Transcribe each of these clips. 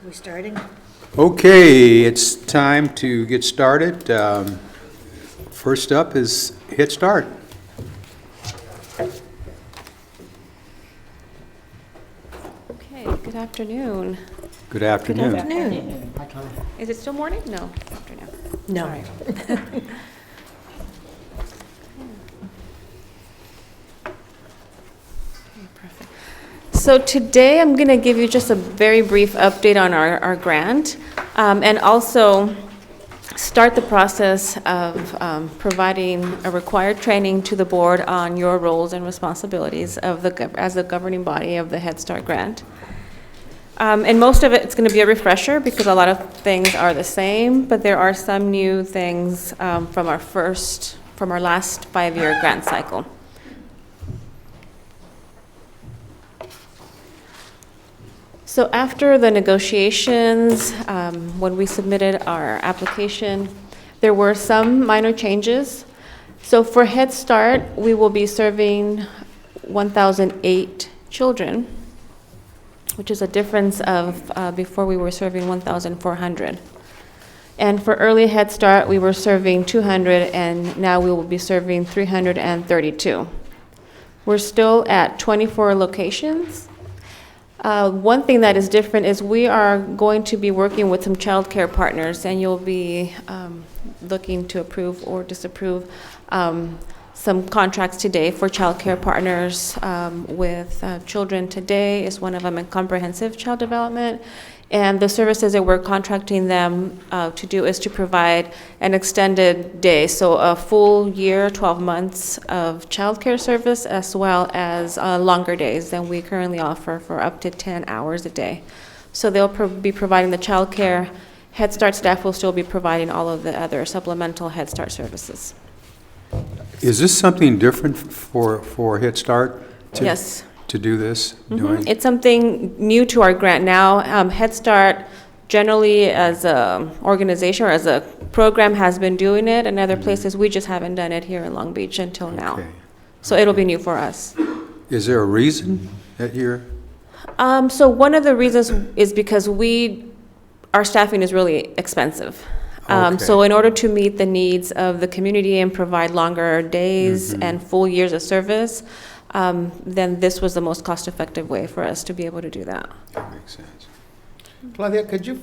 We starting? Okay, it's time to get started. First up is hit start. Okay, good afternoon. Good afternoon. Good afternoon. Is it still morning? No, afternoon. No. All right. Okay, perfect. So today I'm going to give you just a very brief update on our grant and also start the process of providing a required training to the board on your roles and responsibilities as the governing body of the Head Start grant. And most of it's going to be a refresher because a lot of things are the same, but there are some new things from our last 5-year grant cycle. So after the negotiations, when we submitted our application, there were some minor changes. So for Head Start, we will be serving 1,008 children, which is a difference of before we were serving 1,400. And for Early Head Start, we were serving 200, and now we will be serving 332. We're still at 24 locations. One thing that is different is we are going to be working with some child care partners, and you'll be looking to approve or disapprove some contracts today for child care partners with Children Today is one of them, and Comprehensive Child Development. And the services that we're contracting them to do is to provide an extended day, so a full year, 12 months of child care service, as well as longer days than we currently offer for up to 10 hours a day. So they'll be providing the child care. Head Start staff will still be providing all of the other supplemental Head Start services. Is this something different for Hit Start? Yes. To do this? It's something new to our grant now. Head Start generally as an organization or as a program has been doing it in other places. We just haven't done it here in Long Beach until now. Okay. So it'll be new for us. Is there a reason that you're? So one of the reasons is because our staffing is really expensive. So in order to meet the needs of the community and provide longer days and full years of service, then this was the most cost-effective way for us to be able to do that. That makes sense. Claudia, could you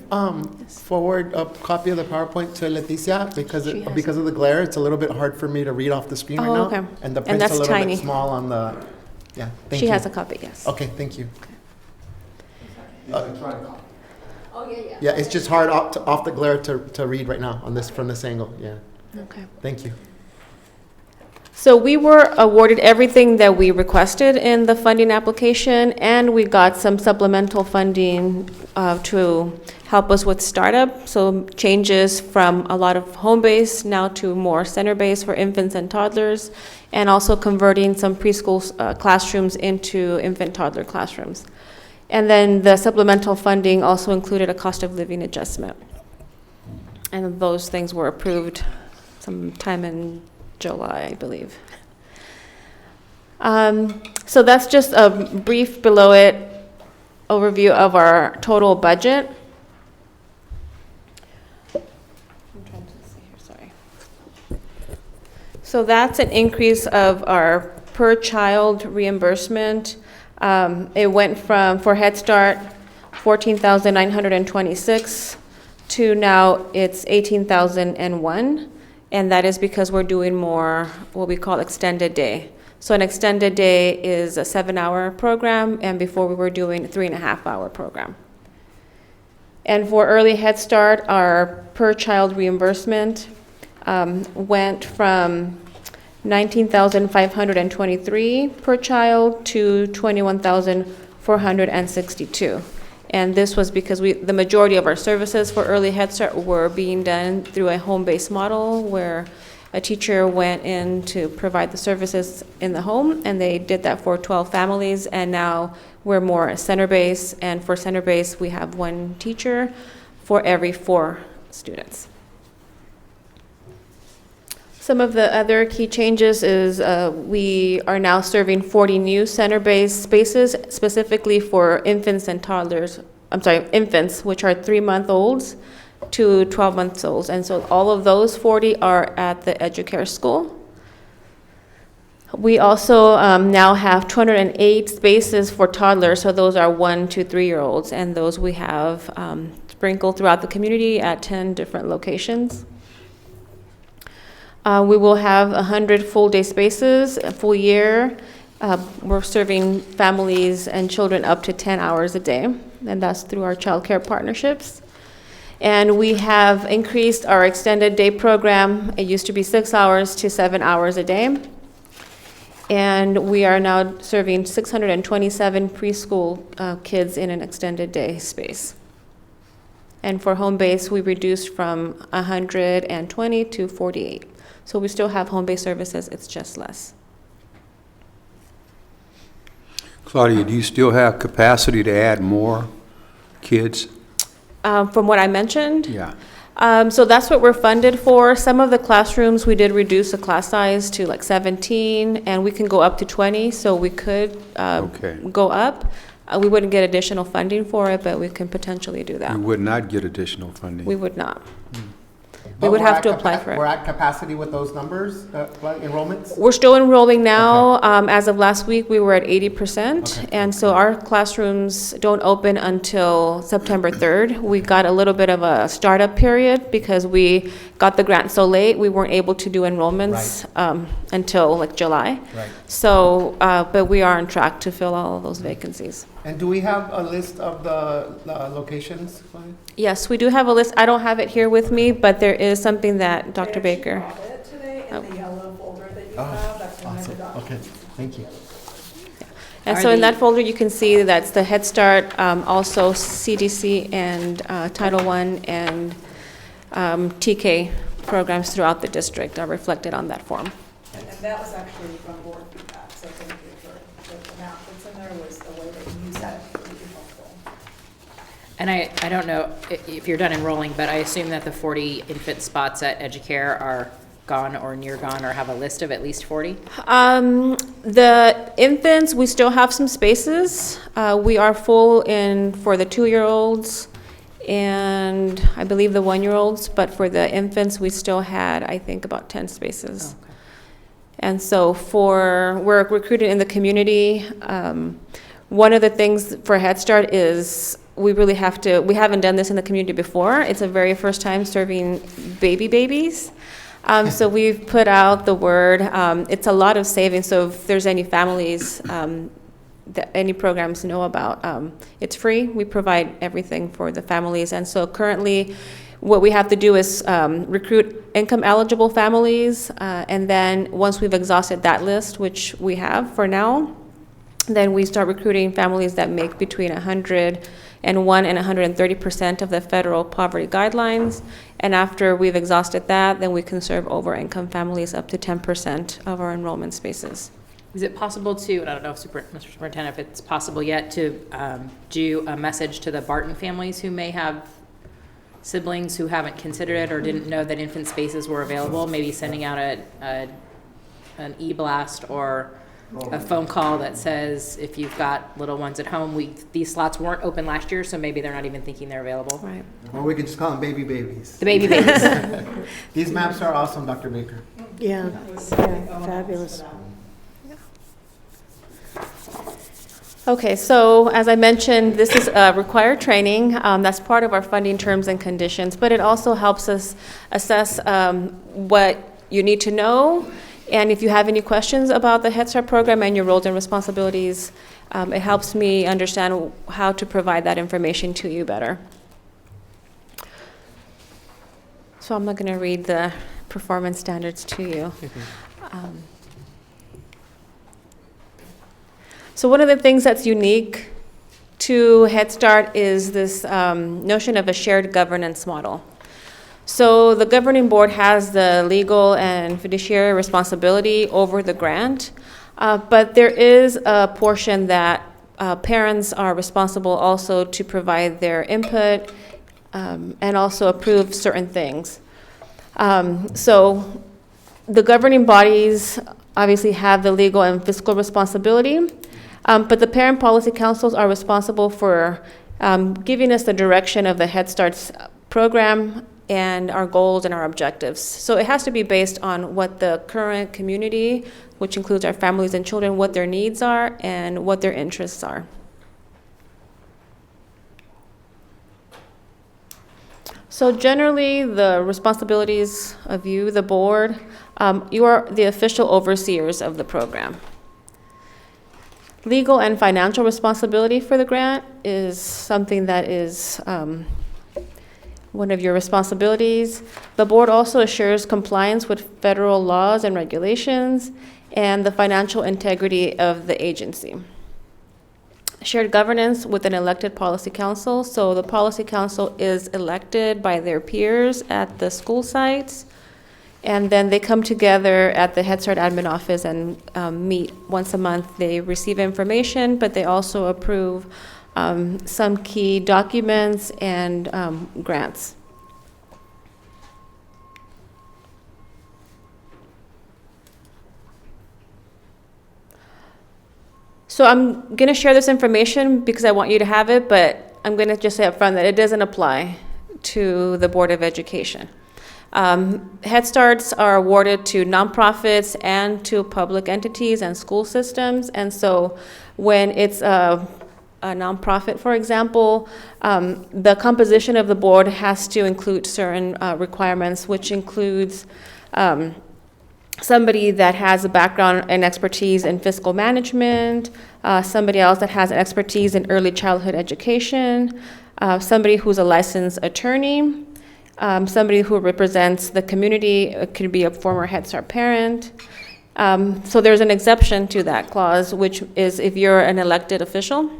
forward a copy of the PowerPoint to Leticia? Because She has because of the glare, it's a little bit hard for me to read off the screen right now. Okay. And the And print's that's a little tiny. bit small on the, yeah, thank you. She has a copy, yes. Okay, thank you. Yeah, it's just hard off the glare to read right now from this angle, yeah. Okay. Thank you. So we were awarded everything that we requested in the funding application, and we got some supplemental funding to help us with startup. So changes from a lot of home-based now to more center-based for infants and toddlers, and also converting some preschool classrooms into infant-toddler classrooms. And then the supplemental funding also included a cost of living adjustment. And those things were approved sometime in July, I believe. So that's just a brief below it overview of our total budget. I'm trying to see here, sorry. So that's an increase of our per child reimbursement. It went from, for Head Start, $14,926 to now it's $18,001. And that is because we're doing more what we call extended day. So an extended day is a 7-hour program, and before we were doing a 3.5-hour program. And for Early Head Start, our per child reimbursement went from $19,523 per child to $21,462. And this was because the majority of our services for Early Head Start were being done through a home-based model where a teacher went in to provide the services in the home, and they did that for 12 families, and now we're more center-based, and for center-based, we have one teacher for every 4 students. Some of the other key changes is we are now serving 40 new center-based spaces, specifically for infants and toddlers infants, which are 3-month-olds to 12-month-olds. And so all of those 40 are at the Educare school. We also now have 208 spaces for toddlers, so those are 1 to 3-year-olds, and those we have sprinkled throughout the community at 10 different locations. We will have 100 full-day spaces, a full year. We're serving families and children up to 10 hours a day, and that's through our child care partnerships. And we have increased our extended day program. It used to be 6 hours to 7 hours a day. And we are now serving 627 preschool kids in an extended day space. And for home base, we reduced from 120 to 48. So we still have home base services, it's just less. Claudia, do you still have capacity to add more kids? From what I mentioned? Yeah. So that's what we're funded for. Some of the classrooms, we did reduce the class size to like 17, and we can go up to 20, so we could Okay. go up. We wouldn't get additional funding for it, but we can potentially do that. We would not get additional funding. We would not. We But would we're have at to apply for We're it. at capacity with those numbers, enrollments? We're still enrolling now. As of last week, we were at 80%. Okay. And so our classrooms don't open until September 3rd. We got a little bit of a startup period because we got the grant so late, we weren't able to do enrollments until like July. Right. So, but we are on track to fill all of those vacancies. And do we have a list of the locations? Yes, we do have a list. I don't have it here with me, but there is something that Dr. Baker. I actually brought it today in the yellow folder that you have, that's one of the Awesome, okay, documents. thank you. And Are so in the- that folder, you can see that's the Head Start, also CDC and Title I and TK programs throughout the district are reflected on that form. And that was actually from board feedback, so thank you for the map that's in there was the way that you said it, really helpful. And I don't know if you're done enrolling, but I assume that the 40 infant spots at Educare are gone or near gone, or have a list of at least 40? The infants, we still have some spaces. We are full in for the 2-year-olds and I believe the 1-year-olds, but for the infants, we still had, I think, about 10 spaces. Okay. And so we're recruiting in the community. One of the things for Head Start is we haven't done this in the community before. It's a very first time serving babies. So we've put out the word. It's a lot of savings. So if there's any families that any programs know about, it's free. We provide everything for the families. And so currently, what we have to do is recruit income eligible families. And then once we've exhausted that list, which we have for now, then we start recruiting families that make between 101 and 130% of the federal poverty guidelines. And after we've exhausted that, then we can serve over income families up to 10% of our enrollment spaces. Is it possible to, and I don't know, Mr. Superintendent, if it's possible yet, to do a message to the Barton families who may have siblings who haven't considered it or didn't know that infant spaces were available, maybe sending out an e-blast or a phone call that says, if you've got little ones at home, these slots weren't open last year, so maybe they're not even thinking they're available. Right. Or we can just call them baby babies. The baby babies. These maps are awesome, Dr. Baker. Yeah, yeah, fabulous. Okay, so as I mentioned, this is required training. That's part of our funding terms and conditions, but it also helps us assess what you need to know. And if you have any questions about the Head Start program and your roles and responsibilities, it helps me understand how to provide that information to you better. So I'm not going to read the performance standards to you. So one of the things that's unique to Head Start is this notion of a shared governance model. So the governing board has the legal and fiduciary responsibility over the grant, but there is a portion that parents are responsible also to provide their input and also approve certain things. So the governing bodies obviously have the legal and fiscal responsibility, but the parent policy councils are responsible for giving us the direction of the Head Start's program and our goals and our objectives. So it has to be based on what the current community, which includes our families and children, what their needs are and what their interests are. So generally, the responsibilities of you, the board, you are the official overseers of the program. Legal and financial responsibility for the grant is something that is one of your responsibilities. The board also assures compliance with federal laws and regulations and the financial integrity of the agency. Shared governance with an elected policy council. So the policy council is elected by their peers at the school sites, and then they come together at the Head Start admin office and meet once a month. They receive information, but they also approve some key documents and grants. So I'm going to share this information because I want you to have it, but I'm going to just say up front that it doesn't apply to the Board of Education. Head Starts are awarded to nonprofits and to public entities and school systems. And so when it's a nonprofit, for example, the composition of the board has to include certain requirements, which includes somebody that has a background and expertise in fiscal management, somebody else that has an expertise in early childhood education, somebody who's a licensed attorney, somebody who represents the community. It could be a former Head Start parent. So there's an exception to that clause, which is if you're an elected official,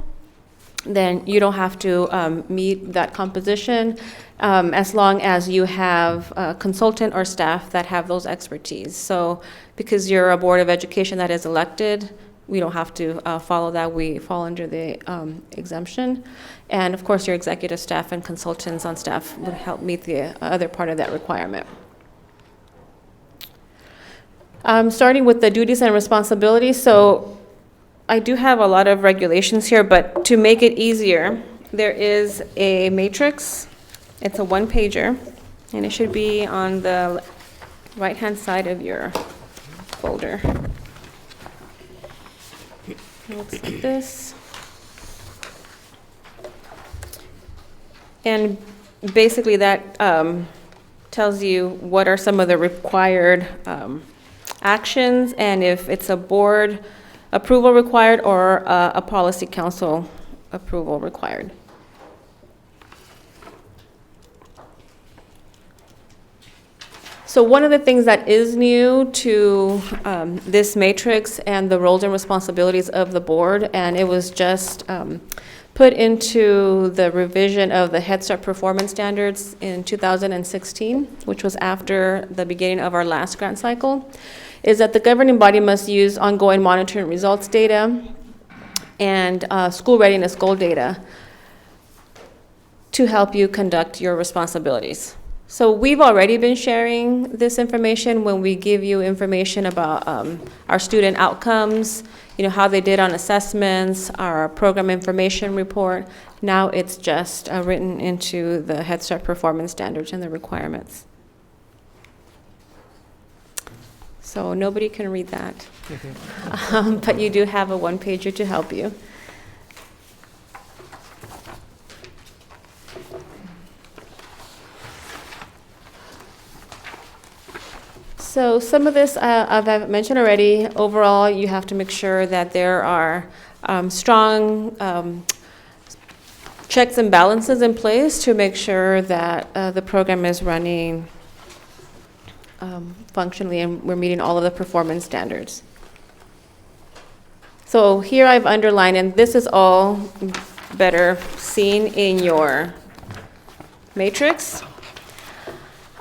then you don't have to meet that composition as long as you have a consultant or staff that have those expertise. So because you're a Board of Education that is elected, we don't have to follow that. We fall under the exemption. And of course, your executive staff and consultants on staff would help meet the other part of that requirement. Starting with the duties and responsibilities. So I do have a lot of regulations here, but to make it easier, there is a matrix. It's a one-pager, and it should be on the right-hand side of your folder. It looks like this. And basically that tells you what are some of the required actions, and if it's a board approval required or a policy council approval required. So one of the things that is new to this matrix and the roles and responsibilities of the board, and it was just put into the revision of the Head Start performance standards in 2016, which was after the beginning of our last grant cycle, is that the governing body must use ongoing monitoring results data and school readiness goal data to help you conduct your responsibilities. So we've already been sharing this information when we give you information about our student outcomes, how they did on assessments, our program information report. Now it's just written into the Head Start performance standards and the requirements. So nobody can read that. But you do have a one-pager to help you. So some of this I've mentioned already. Overall, you have to make sure that there are strong checks and balances in place to make sure that the program is running functionally and we're meeting all of the performance standards. So here I've underlined, and this is all better seen in your matrix.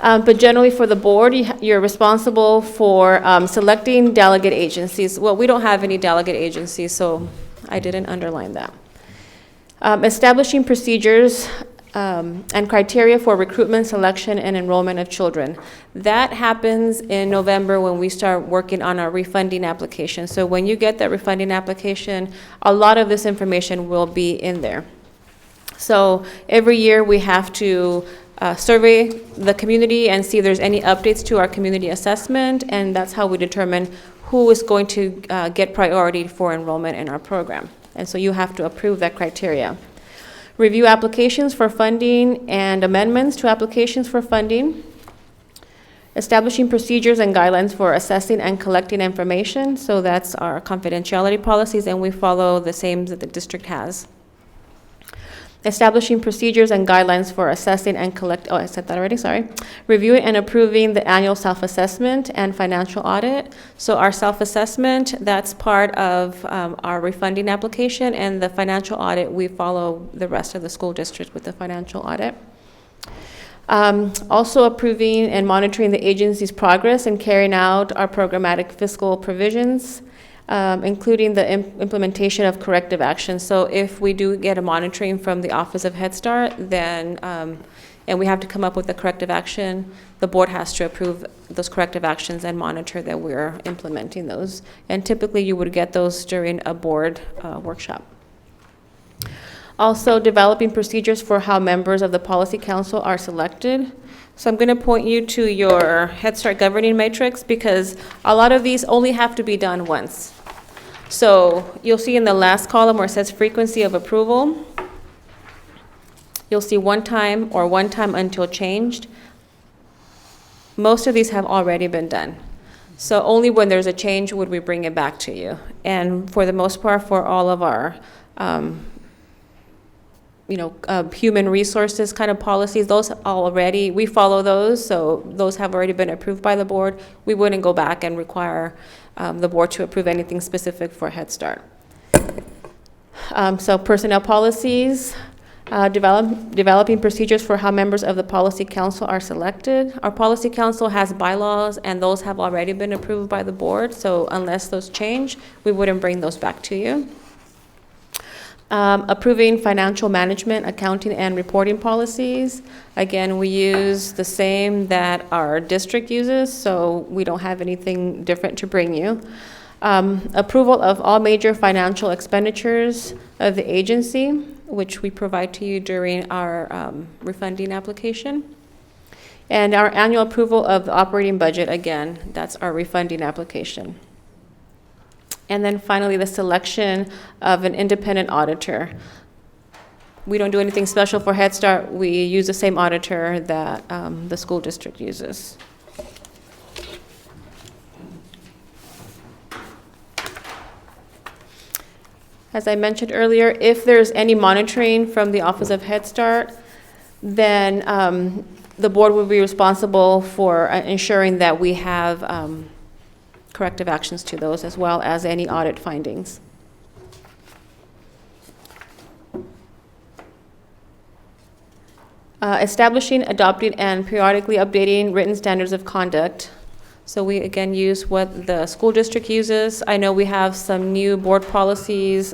But generally for the board, you're responsible for selecting delegate agencies. Well, we don't have any delegate agencies, so I didn't underline that. Establishing procedures and criteria for recruitment, selection, and enrollment of children. That happens in November when we start working on our refunding application. So when you get that refunding application, a lot of this information will be in there. So every year we have to survey the community and see if there's any updates to our community assessment, and that's how we determine who is going to get priority for enrollment in our program. And so you have to approve that criteria. Review applications for funding and amendments to applications for funding. Establishing procedures and guidelines for assessing and collecting information. So that's our confidentiality policies, and we follow the same that the district has. Establishing procedures and guidelines for assessing and I said that already, sorry. Reviewing and approving the annual self-assessment and financial audit. So our self-assessment, that's part of our refunding application, and the financial audit, we follow the rest of the school district with the financial audit. Also approving and monitoring the agency's progress in carrying out our programmatic fiscal provisions, including the implementation of corrective actions. So if we do get a monitoring from the Office of Head Start, then, and we have to come up with a corrective action, the board has to approve those corrective actions and monitor that we're implementing those. And typically you would get those during a board workshop. Also developing procedures for how members of the Policy Council are selected. So I'm going to point you to your Head Start governing matrix, because a lot of these only have to be done once. So you'll see in the last column where it says frequency of approval, you'll see one time or one time until changed. Most of these have already been done. So only when there's a change would we bring it back to you. And for the most part, for all of our human resources kind of policies, those already, we follow those, so those have already been approved by the board. We wouldn't go back and require the board to approve anything specific for Head Start. So personnel policies, developing procedures for how members of the Policy Council are selected. Our Policy Council has bylaws, and those have already been approved by the board, so unless those change, we wouldn't bring those back to you. Approving financial management, accounting, and reporting policies. Again, we use the same that our district uses, so we don't have anything different to bring you. Approval of all major financial expenditures of the agency, which we provide to you during our refunding application. And our annual approval of the operating budget, again, that's our refunding application. And then finally, the selection of an independent auditor. We don't do anything special for Head Start. We use the same auditor that the school district uses. As I mentioned earlier, if there's any monitoring from the Office of Head Start, then the board will be responsible for ensuring that we have corrective actions to those, as well as any audit findings. Establishing, adopting, and periodically updating written standards of conduct. So we again use what the school district uses. I know we have some new board policies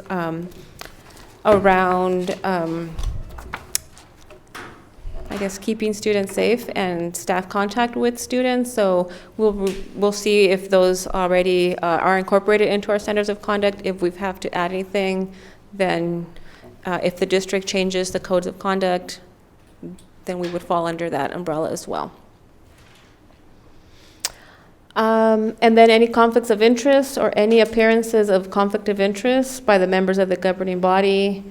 around keeping students safe and staff contact with students. So we'll see if those already are incorporated into our standards of conduct. If we have to add anything, then if the district changes the codes of conduct, then we would fall under that umbrella as well. And then any conflicts of interest or any appearances of conflict of interest by the members of the governing body.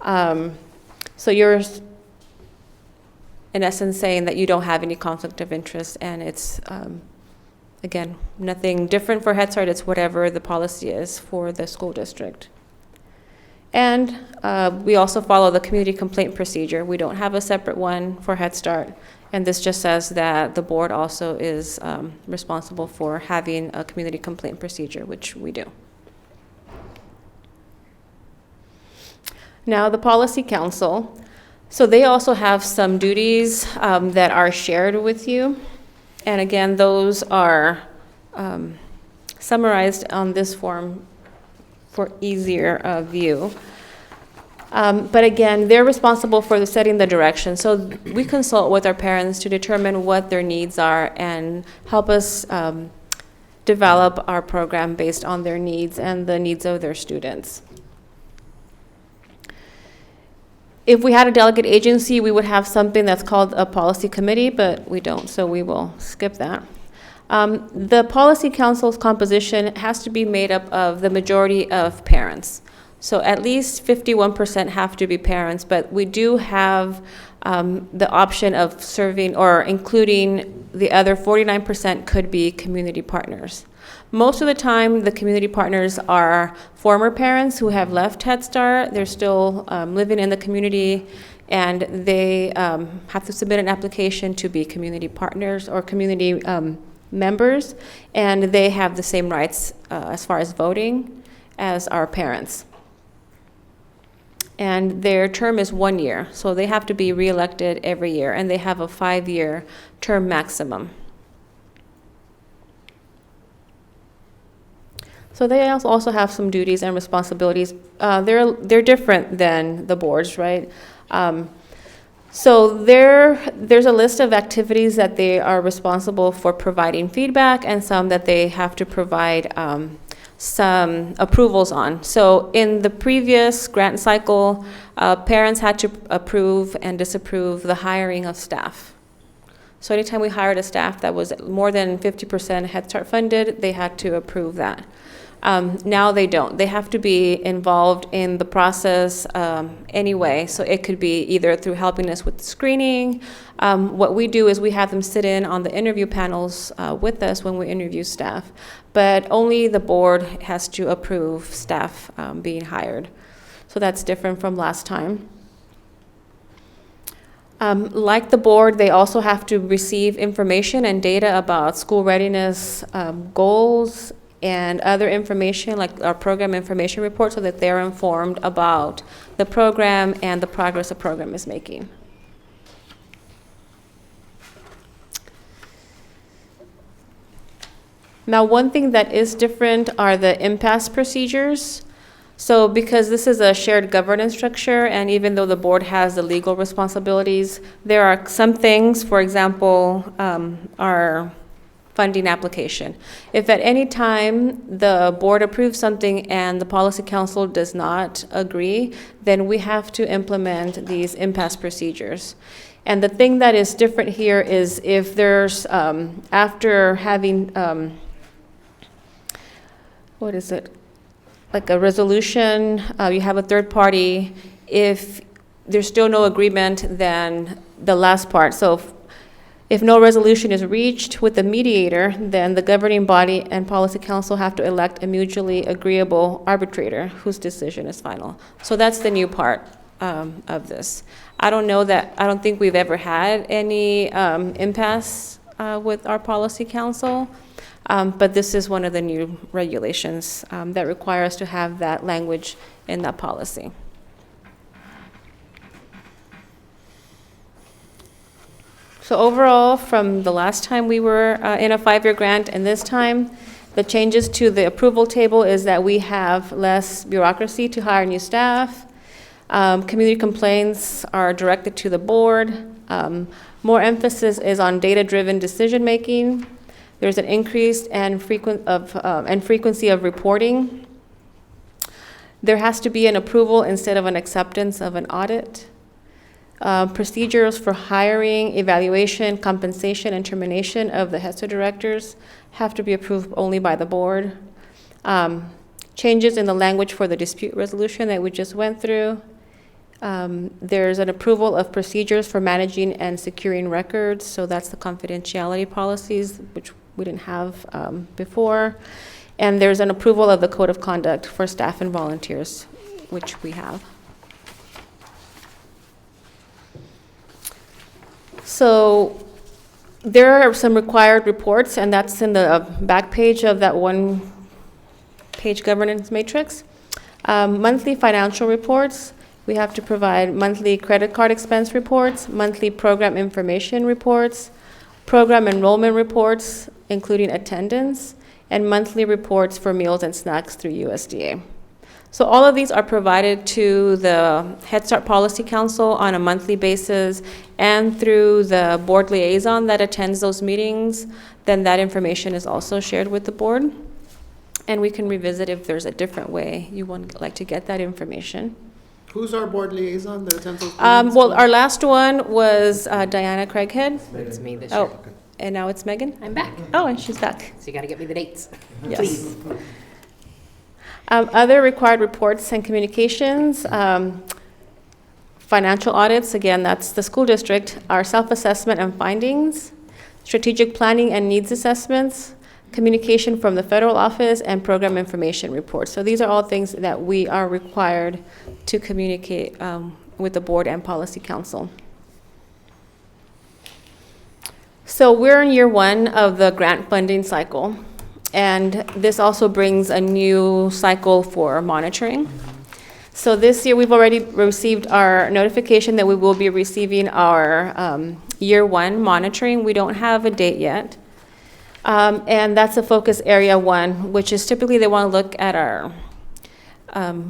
So you're in essence saying that you don't have any conflict of interest, and it's, again, nothing different for Head Start. It's whatever the policy is for the school district. And we also follow the community complaint procedure. We don't have a separate one for Head Start, and this just says that the board also is responsible for having a community complaint procedure, which we do. Now, the Policy Council. So they also have some duties that are shared with you. And again, those are summarized on this form for easier view. But again, they're responsible for setting the direction. So we consult with our parents to determine what their needs are and help us develop our program based on their needs and the needs of their students. If we had a delegate agency, we would have something that's called a policy committee, but we don't, so we will skip that. The policy council's composition has to be made up of the majority of parents. So at least 51% have to be parents, but we do have the option of serving or including the other 49% could be community partners. Most of the time, the community partners are former parents who have left Head Start. They're still living in the community, and they have to submit an application to be community partners or community members, and they have the same rights as far as voting as our parents. And their term is 1 year, so they have to be reelected every year, and they have a 5-year term maximum. So they also have some duties and responsibilities. They're different than the boards, right? So there's a list of activities that they are responsible for providing feedback, and some that they have to provide some approvals on. So in the previous grant cycle, parents had to approve and disapprove the hiring of staff. So anytime we hired a staff that was more than 50% Head Start funded, they had to approve that. Now they don't. They have to be involved in the process anyway. So it could be either through helping us with the screening. What we do is we have them sit in on the interview panels with us when we interview staff. But only the board has to approve staff being hired. So that's different from last time. Like the board, they also have to receive information and data about school readiness goals and other information like our program information report, so that they're informed about the program and the progress the program is making. Now, one thing that is different are the impasse procedures. So because this is a shared governance structure, and even though the board has the legal responsibilities, there are some things, for example, our funding application. If at any time the board approves something and the policy council does not agree, then we have to implement these impasse procedures. And the thing that is different here is if there's, after having, what is it? Like a resolution, you have a third party. If there's still no agreement, then the last part. So if no resolution is reached with the mediator, then the governing body and policy council have to elect a mutually agreeable arbitrator whose decision is final. So that's the new part of this. I don't think we've ever had any impasse with our policy council, but this is one of the new regulations that require us to have that language in that policy. So overall, from the last time we were in a 5-year grant and this time, the changes to the approval table is that we have less bureaucracy to hire new staff. Community complaints are directed to the board. More emphasis is on data-driven decision-making. There's an increase and frequency of reporting. There has to be an approval instead of an acceptance of an audit. Procedures for hiring, evaluation, compensation, and termination of the HESTA directors have to be approved only by the board. Changes in the language for the dispute resolution that we just went through. There's an approval of procedures for managing and securing records, so that's the confidentiality policies, which we didn't have before. And there's an approval of the code of conduct for staff and volunteers, which we have. So there are some required reports, and that's in the back page of that one-page governance matrix. Monthly financial reports. We have to provide monthly credit card expense reports, monthly program information reports, program enrollment reports, including attendance, and monthly reports for meals and snacks through USDA. So all of these are provided to the Head Start Policy Council on a monthly basis, and through the board liaison that attends those meetings, then that information is also shared with the board. And we can revisit if there's a different way you would like to get that information. Who's our board liaison that attends those Well, our last one was Diana Craighead. It's me this year. Oh, and now it's Megan? I'm back. Oh, and she's back. So you got to get me the dates. Yes. Please. Other required reports and communications, financial audits, again, that's the school district, our self-assessment and findings, strategic planning and needs assessments, communication from the federal office, and program information reports. So these are all things that we are required to communicate with the board and policy council. So we're in year one of the grant funding cycle, and this also brings a new cycle for monitoring. So this year, we've already received our notification that we will be receiving our year one monitoring. We don't have a date yet. And that's a focus area one, which is typically they want to look at our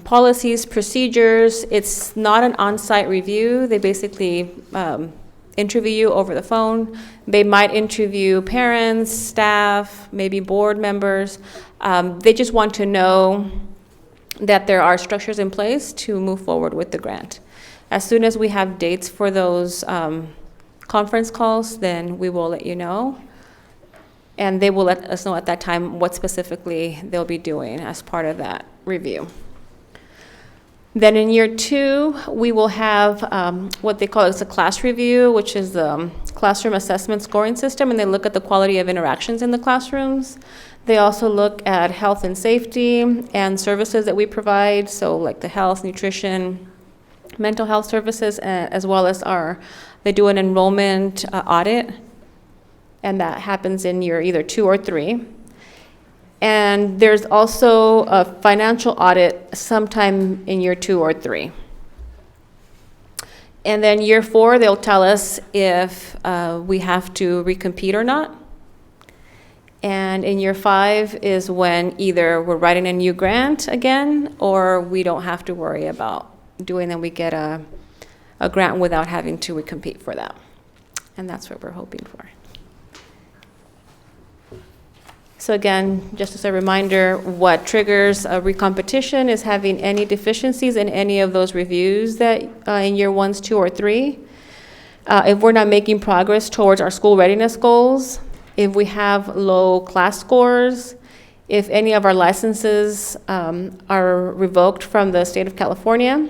policies, procedures. It's not an on-site review. They basically interview you over the phone. They might interview parents, staff, maybe board members. They just want to know that there are structures in place to move forward with the grant. As soon as we have dates for those conference calls, then we will let you know. And they will let us know at that time what specifically they'll be doing as part of that review. Then in year two, we will have what they call a class review, which is the classroom assessment scoring system, and they look at the quality of interactions in the classrooms. They also look at health and safety and services that we provide, so like the health, nutrition, mental health services, as well as they do an enrollment audit, and that happens in year either 2 or 3. And there's also a financial audit sometime in year 2 or 3. And then year 4, they'll tell us if we have to recompete or not. And in year 5 is when either we're writing a new grant again, or we don't have to worry about doing that. We get a grant without having to recompete for that. And that's what we're hoping for. So again, just as a reminder, what triggers a recompetition is having any deficiencies in any of those reviews that in year 1, 2, or 3. If we're not making progress towards our school readiness goals, if we have low class scores, if any of our licenses are revoked from the state of California,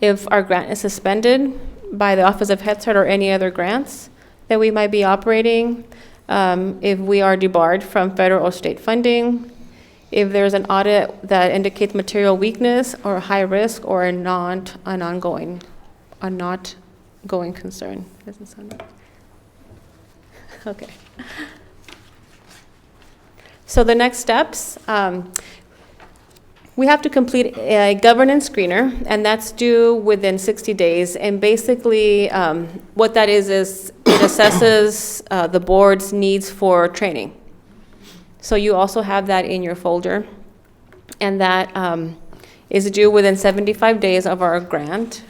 if our grant is suspended by the Office of Head Start or any other grants that we might be operating, if we are debarred from federal or state funding, if there's an audit that indicates material weakness or high risk or not going concern. Doesn't sound right. Okay. So the next steps, we have to complete a governance screener, and that's due within 60 days. And basically, what that is it assesses the board's needs for training. So you also have that in your folder. And that is due within 75 days of our grant.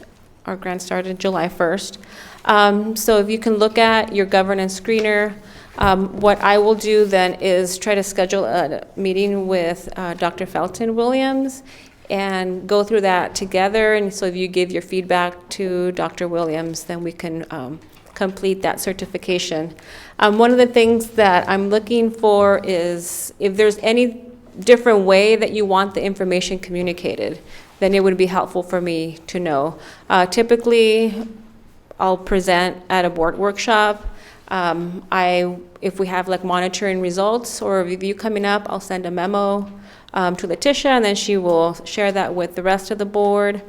Our grant started July 1st. So if you can look at your governance screener, what I will do then is try to schedule a meeting with Dr. Felton Williams and go through that together. And so if you give your feedback to Dr. Williams, then we can complete that certification. One of the things that I'm looking for is if there's any different way that you want the information communicated, then it would be helpful for me to know. Typically, I'll present at a board workshop. If we have like monitoring results or a review coming up, I'll send a memo to Letitia, and then she will share that with the rest of the board.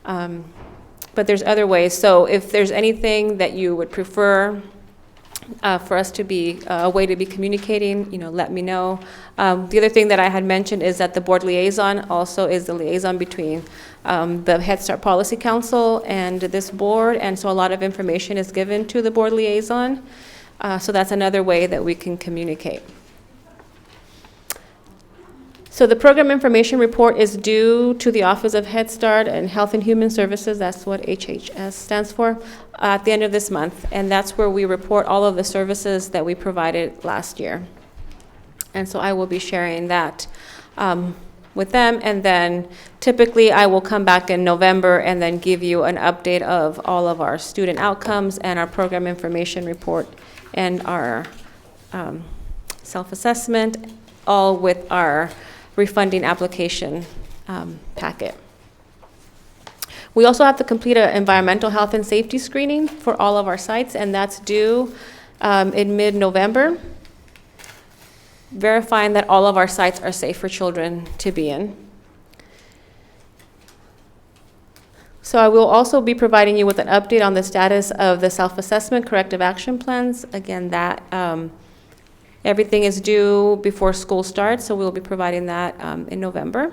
But there's other ways. So if there's anything that you would prefer for us to be a way to be communicating, let me know. The other thing that I had mentioned is that the board liaison also is the liaison between the Head Start Policy Council and this board, and so a lot of information is given to the board liaison. So that's another way that we can communicate. So the program information report is due to the Office of Head Start and Health and Human Services, that's what HHS stands for, at the end of this month. And that's where we report all of the services that we provided last year. And so I will be sharing that with them, and then typically I will come back in November and then give you an update of all of our student outcomes and our program information report and our self-assessment, all with our refunding application packet. We also have to complete an environmental health and safety screening for all of our sites, and that's due in mid-November, verifying that all of our sites are safe for children to be in. So I will also be providing you with an update on the status of the self-assessment corrective action plans. Again, that everything is due before school starts, so we'll be providing that in November.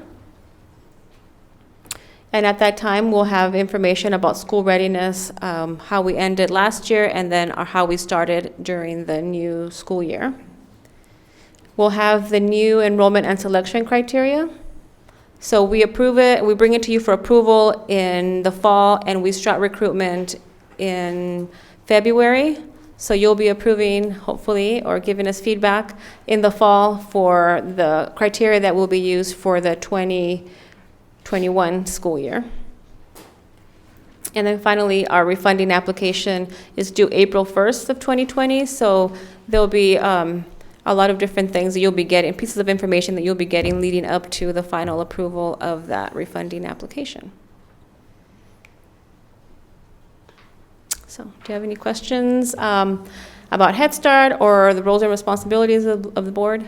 And at that time, we'll have information about school readiness, how we ended last year, and then how we started during the new school year. We'll have the new enrollment and selection criteria. So we approve it, we bring it to you for approval in the fall, and we start recruitment in February. So you'll be approving, hopefully, or giving us feedback in the fall for the criteria that will be used for the 2021 school year. And then finally, our refunding application is due April 1st of 2020. So there'll be a lot of different things that you'll be getting, pieces of information that you'll be getting leading up to the final approval of that refunding application. So do you have any questions about Head Start or the roles and responsibilities of the board?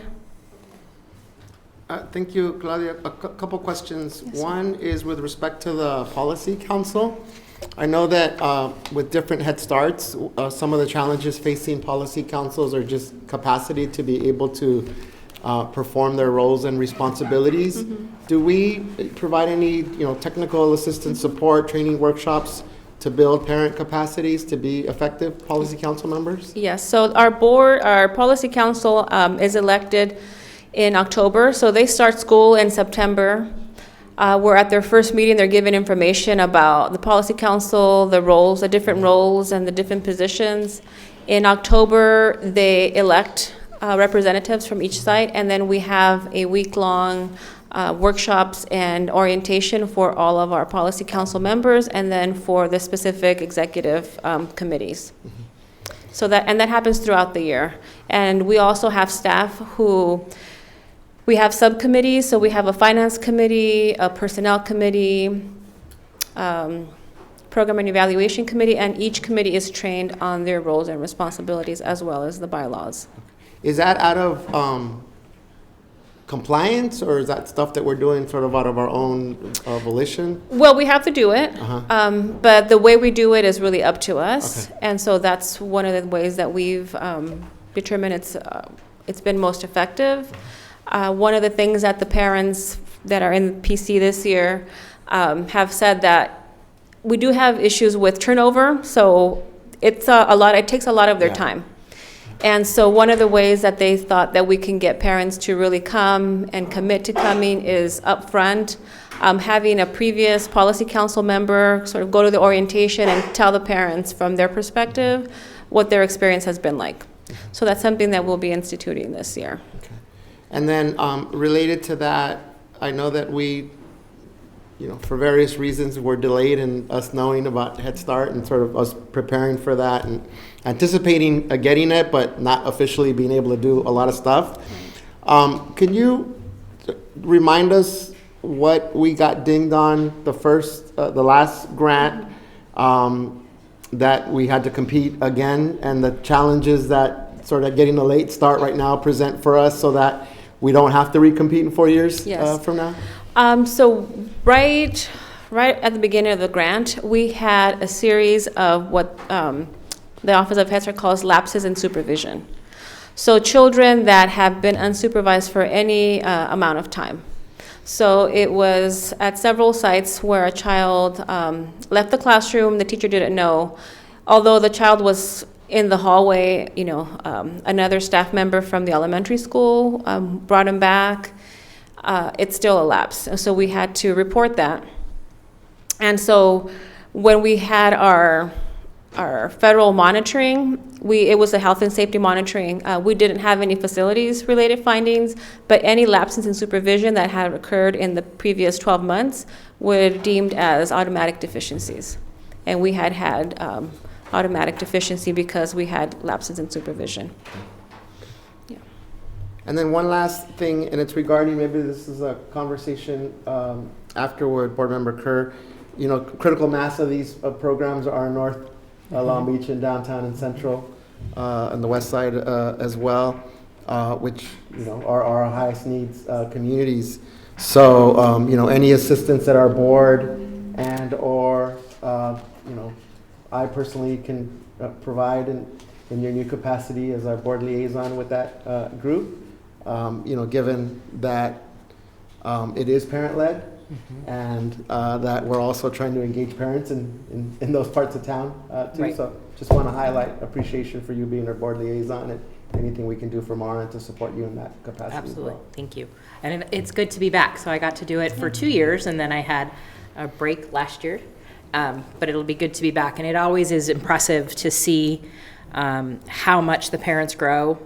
Thank you, Claudia. A couple questions. Yes, sir. One is with respect to the policy council. I know that with different Head Starts, some of the challenges facing policy councils are just capacity to be able to perform their roles and responsibilities. Mm-hmm. Do we provide any, technical assistance, support, training workshops to build parent capacities to be effective policy council members? Yes, so our board, our policy council is elected in October, so they start school in September. We're at their first meeting, they're given information about the policy council, the roles, the different roles and the different positions. In October, they elect representatives from each site, and then we have a week-long workshops and orientation for all of our policy council members, and then for the specific executive committees. So that happens throughout the year. And we also have staff who, we have subcommittees, so we have a finance committee, a personnel committee, program and evaluation committee, and each committee is trained on their roles and responsibilities as well as the bylaws. Is that out of compliance, or is that stuff that we're doing sort of out of our own volition? Well, we have to do it, but the way we do it is really up to us. Okay. And so that's one of the ways that we've determined it's been most effective. One of the things that the parents that are in PC this year have said that we do have issues with turnover, so it's it takes a lot of their time. And so one of the ways that they thought that we can get parents to really come and commit to coming is upfront, having a previous policy council member sort of go to the orientation and tell the parents from their perspective what their experience has been like. So that's something that we'll be instituting this year. Okay. And then related to that, I know that we, for various reasons, we're delayed in us knowing about Head Start and sort of us preparing for that and anticipating getting it, but not officially being able to do a lot of stuff. Can you remind us what we got dinged on the last grant that we had to compete again, and the challenges that sort of getting a late start right now present for us, so that we don't have to recompete in 4 years from now? So right at the beginning of the grant, we had a series of what the Office of Head Start calls lapses in supervision. So children that have been unsupervised for any amount of time. So it was at several sites where a child left the classroom, the teacher didn't know. Although the child was in the hallway, another staff member from the elementary school brought him back. It's still a lapse. And so we had to report that. And so when we had our our federal monitoring, it was a health and safety monitoring. We didn't have any facilities-related findings, but any lapses in supervision that had occurred in the previous 12 months were deemed as automatic deficiencies. And we had automatic deficiency because we had lapses in supervision. Yeah. And then one last thing, and it's regarding, maybe this is a conversation afterward, Board Member Kerr. You know, critical mass of these programs are north Long Beach and downtown and central, and the west side as well, which, you know, are our highest needs communities. So, you know, any assistance that our board and or, you know, I personally can provide in your new capacity as our board liaison with that group, you know, given that it is parent-led, and that we're also trying to engage parents in those parts of town too. Right. So just want to highlight appreciation for you being our board liaison and anything we can do from our end to support you in that capacity. Absolutely, as well. thank you. And it's good to be back. So I got to do it for 2 years, and then I had a break last year. But it'll be good to be back. And it always is impressive to see how much the parents grow.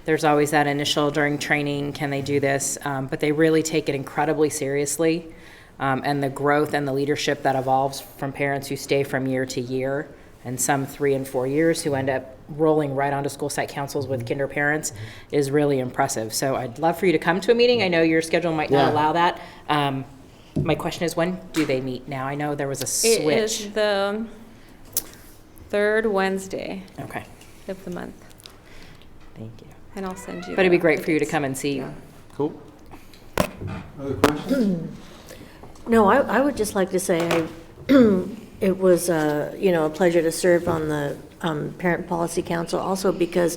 There's always that initial during training, can they do this? But they really take it incredibly seriously. And the growth and the leadership that evolves from parents who stay from year to year, and some 3 and 4 years who end up rolling right onto school site councils with kinder parents is really impressive. So I'd love for you to come to a meeting. I know your schedule might not Yeah. allow that. My question is, when do they meet now? I know there was a switch. It is the third Wednesday Okay, of the month, thank you. and I'll send you. But it'd be the great for you to dates. come and see. Cool. Other questions? No, I would just like to say, it was, you know, a pleasure to serve on the Parent Policy Council, also because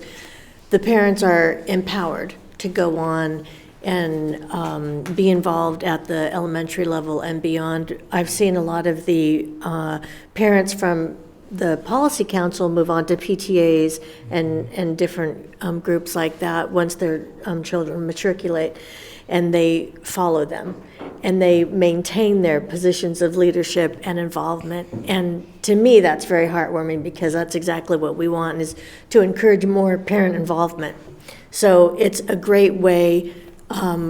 the parents are empowered to go on and be involved at the elementary level and beyond. I've seen a lot of the parents from the Policy Council move on to PTAs and different groups like that once their children matriculate, and they follow them. And they maintain their positions of leadership and involvement. And to me, that's very heartwarming, because that's exactly what we want, is to encourage more parent involvement. So it's a great way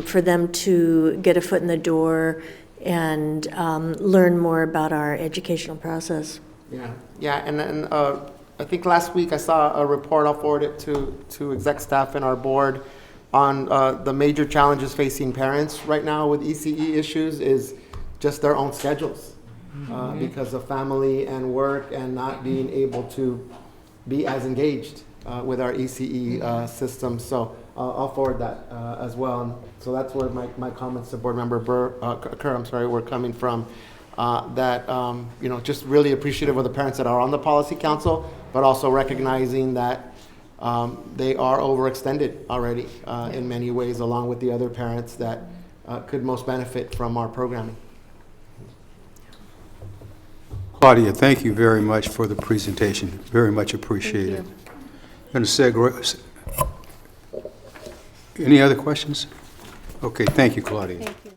for them to get a foot in the door and learn more about our educational process. Yeah, and then I think last week I saw a report, I'll forward it to exec staff and our board, on the major challenges facing parents right now with ECE issues is just their own schedules, because of family and work and not being able to be as engaged with our ECE system. So I'll forward that as well. And so that's where my comments to Board Member Kerr, were coming from. That, you know, just really appreciative of the parents that are on the Policy Council, but also recognizing that they are overextended already in many ways, along with the other parents that could most benefit from our programming. Claudia, thank you very much for the presentation. Very much appreciated. Going to segue. Any other questions? Okay, thank you, Claudia. Thank you.